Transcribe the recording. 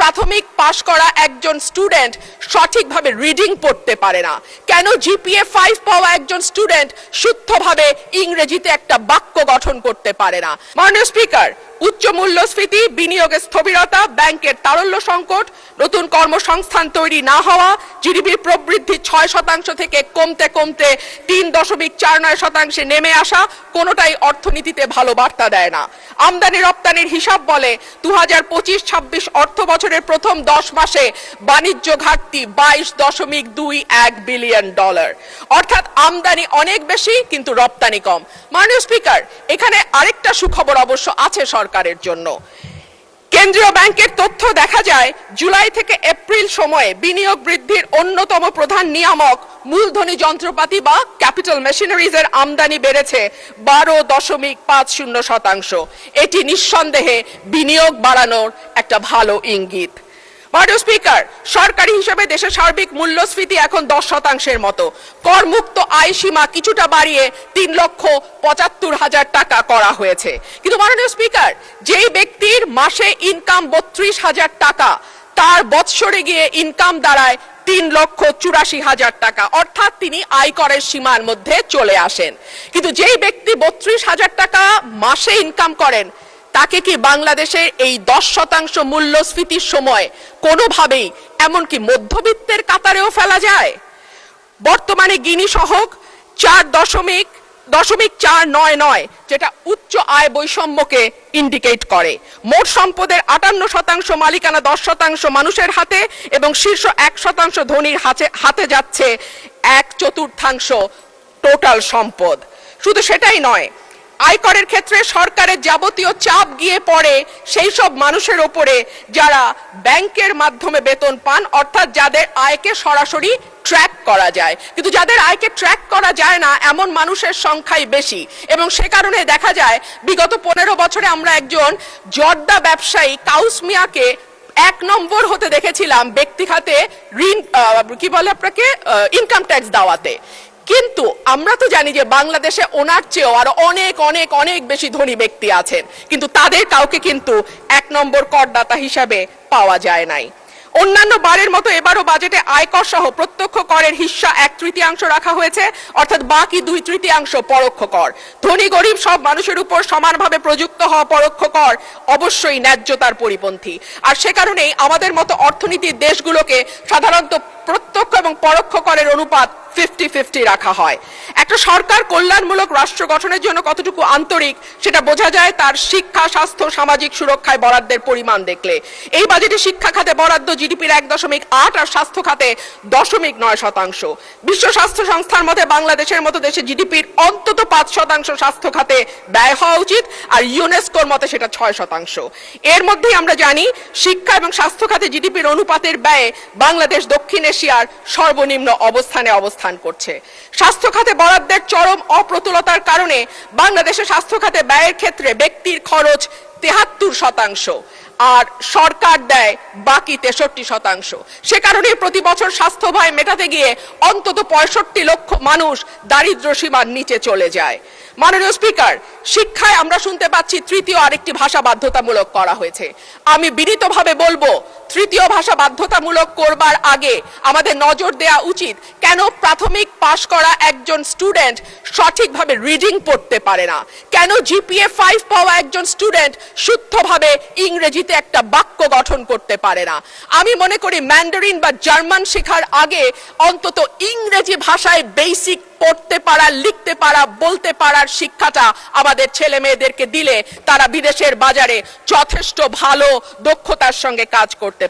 প্রাথমিক পাশ করা একজন স্টুডেন্ট সঠিকভাবে রিডিং পড়তে পারে না? কেন জিপিএ 5 পাওয়া একজন স্টুডেন্ট শুদ্ধভাবে ইংরেজিতে একটা বাক্য গঠন করতে পারে না? মাননীয় স্পিকার, উচ্চ মূল্যস্ফীতি, বিনিয়োগের স্থবিরতা, ব্যাংকের তারল্য সংকট, নতুন কর্মসংস্থান তৈরি না হওয়া, জিডিপির প্রবৃদ্ধি ৬% থেকে কমতে কমতে ৩.৪৯% নেমে আসা কোনোটাই অর্থনীতিতে ভালো বার্তা দেয় না। আমদানি রপ্তানির হিসাব বলে ২০২৫-২৬ অর্থ বছরের প্রথম ১০ মাসে বাণিজ্য ঘাটতি $22.21 বিলিয়ন, অর্থাৎ আমদানি অনেক বেশি কিন্তু রপ্তানি কম। মাননীয় স্পিকার, এখানে আরেকটা সুখবর অবশ্য আছে সরকারের জন্য। কেন্দ্রীয় ব্যাংকের তথ্য দেখা যায় জুলাই থেকে এপ্রিল সময়ে বিনিয়োগ বৃদ্ধির অন্যতম প্রধান নিয়ামক মূলধনী যন্ত্রপাতি বা ক্যাপিটাল মেশিনারিজের আমদানি বেড়েছে 12.50%। এটি নিঃসন্দেহে বিনিয়োগ বাড়ানোর একটা ভালো ইঙ্গিত। মাননীয় স্পিকার, সরকারি হিসাবে দেশের সার্বিক মূল্যস্ফীতি এখন 10%-এর মতো। করমুক্ত আয় সীমা কিছুটা বাড়িয়ে 3,75,000 টাকা করা হয়েছে। কিন্তু মাননীয় স্পিকার, যেই ব্যক্তির মাসে ইনকাম 32,000 টাকা, তার বৎসরে গিয়ে ইনকাম দাঁড়ায় 3,84,000 টাকা, অর্থাৎ তিনি আয়করের সীমার মধ্যে চলে আসেন। কিন্তু যেই ব্যক্তি 32,000 টাকা মাসে ইনকাম করেন, তাকে কি বাংলাদেশের এই 10% মূল্যস্ফীতির সময় কোনোভাবেই এমনকি মধ্যবিত্তের কাতারেও ফেলা যায়? বর্তমানে গিনি সহগ 4.499, যেটা উচ্চ আয় বৈষম্যকে ইন্ডিকেট করে। মোট সম্পদের 58% মালিকানা 10% মানুষের হাতে এবং শীর্ষ 1% ধনীর হাতে যাচ্ছে 1/4 টোটাল সম্পদ। শুধু সেটাই নয়, আয়করের ক্ষেত্রে সরকারের যাবতীয় চাপ গিয়ে পড়ে সেই সব মানুষের ওপরে যারা ব্যাংকের মাধ্যমে বেতন পান, অর্থাৎ যাদের আয়কে সরাসরি ট্র্যাক করা যায়। কিন্তু যাদের আয়কে ট্র্যাক করা যায় না এমন মানুষের সংখ্যাই বেশি, এবং সে কারণে দেখা যায় বিগত 15 বছরে আমরা একজন জর্দা ব্যবসায়ী কাউস মিয়াকে 1 নম্বর হতে দেখেছিলাম ব্যক্তি খাতে ঋণ ইনকাম ট্যাক্স দেওয়াতে। কিন্তু আমরা তো জানি যে বাংলাদেশে ওনার চেয়েও আরো অনেক অনেক অনেক বেশি ধনী ব্যক্তি আছেন, কিন্তু তাদের কাউকে কিন্তু 1 নম্বর করদাতা হিসাবে পাওয়া যায় নাই। অন্যান্য বারের মতো এবারও বাজেটে আয়কর সহ প্রত্যক্ষ করের হিস্সা 1/3 রাখা হয়েছে, অর্থাৎ বাকি 2/3 পরোক্ষ কর। ধনী গরিব সব মানুষের উপর সমানভাবে প্রযুক্ত হওয়া পরোক্ষ কর অবশ্যই ন্যায্যতার পরিপন্থী। আর সে কারণেই আমাদের মতো অর্থনীতির দেশগুলোকে সাধারণত প্রত্যক্ষ এবং পরোক্ষ করের অনুপাত 50-50 রাখা হয়। একটা সরকার কল্যাণমূলক রাষ্ট্র গঠনের জন্য কতটুকু আন্তরিক সেটা বোঝা যায় তার শিক্ষা, স্বাস্থ্য, সামাজিক সুরক্ষায় বরাদ্দের পরিমাণ দেখলে। এই বাজেটে শিক্ষা খাতে বরাদ্দ জিডিপির 1.8 আর স্বাস্থ্য খাতে 0.9%। বিশ্ব স্বাস্থ্য সংস্থার মতে বাংলাদেশের মতো দেশে জিডিপির অন্তত 5% স্বাস্থ্য খাতে ব্যয় হওয়া উচিত, আর ইউনেস্কোর মতে সেটা 6%। এর মধ্যেই আমরা জানি শিক্ষা এবং স্বাস্থ্য খাতে জিডিপির অনুপাতের ব্যয়ে বাংলাদেশ দক্ষিণ এশিয়ার সর্বনিম্ন অবস্থানে অবস্থান করছে। স্বাস্থ্য খাতে বরাদ্দের চরম অপ্রতুলতার কারণে বাংলাদেশের স্বাস্থ্য খাতে ব্যয়ের ক্ষেত্রে ব্যক্তির খরচ 73%, আর সরকার দেয় বাকি 63%। সে কারণে প্রতি বছর স্বাস্থ্য ব্যয় মেটাতে গিয়ে অন্তত 65 লক্ষ মানুষ দারিদ্র্য সীমার নিচে চলে যায়। মাননীয় স্পিকার, শিক্ষায় আমরা শুনতে পাচ্ছি তৃতীয় আরেকটি ভাষা বাধ্যতামূলক করা হয়েছে। আমি বিনীতভাবে বলবো, তৃতীয় ভাষা বাধ্যতামূলক করবার আগে আমাদের নজর দেওয়া উচিত কেন প্রাথমিক পাশ করা একজন স্টুডেন্ট সঠিকভাবে রিডিং পড়তে পারে না? কেন জিপিএ 5 পাওয়া একজন স্টুডেন্ট শুদ্ধভাবে ইংরেজিতে একটা বাক্য গঠন করতে পারে না? আমি মনে করি ম্যান্ডারিন বা জার্মান শেখার আগে অন্তত ইংরেজি ভাষায় বেসিক পড়তে পারা, লিখতে পারা, বলতে পারার শিক্ষাটা আমাদের ছেলে মেয়েদেরকে দিলে তারা বিদেশের বাজারে যথেষ্ট ভালো দক্ষতার সঙ্গে কাজ করতে